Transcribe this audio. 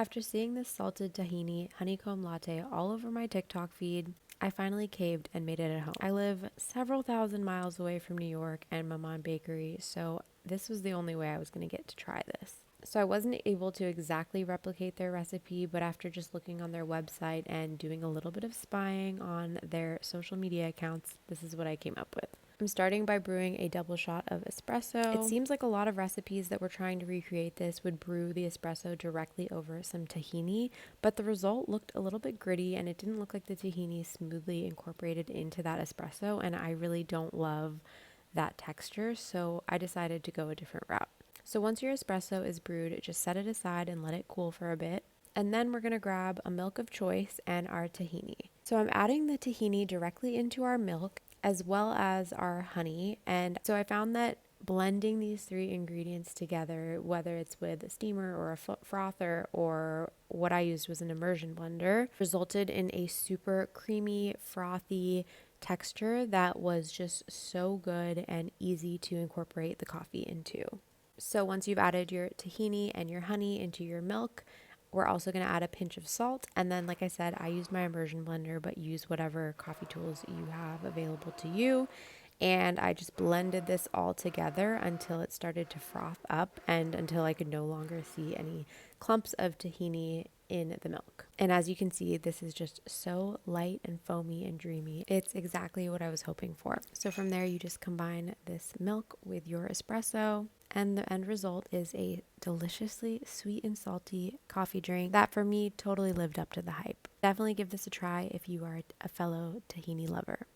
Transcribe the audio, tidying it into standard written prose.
After seeing this salted tahini honeycomb latte all over my TikTok feed, I finally caved and made it at home. I live several thousand miles away from New York and Maman Bakery, so this was the only way I was going to get to try this. So I wasn't able to exactly replicate their recipe, but after just looking on their website and doing a little bit of spying on their social media accounts, this is what I came up with. I'm starting by brewing a double shot of espresso. It seems like a lot of recipes that were trying to recreate this would brew the espresso directly over some tahini, but the result looked a little bit gritty and it didn't look like the tahini smoothly incorporated into that espresso, and I really don't love that texture, so I decided to go a different route. So once your espresso is brewed, just set it aside and let it cool for a bit. And then we're going to grab a milk of choice and our tahini. So I'm adding the tahini directly into our milk as well as our honey. And so I found that blending these three ingredients together, whether it's with a steamer or a frother or what I used was an immersion blender, resulted in a super creamy, frothy texture that was just so good and easy to incorporate the coffee into. So once you've added your tahini and your honey into your milk, we're also going to add a pinch of salt. And then, like I said, I used my immersion blender, but use whatever coffee tools you have available to you. And I just blended this all together until it started to froth up and until I could no longer see any clumps of tahini in the milk. And as you can see, this is just so light and foamy and dreamy. It's exactly what I was hoping for. So from there, you just combine this milk with your espresso, and the end result is a deliciously sweet and salty coffee drink that for me totally lived up to the hype. Definitely give this a try if you are a fellow tahini lover.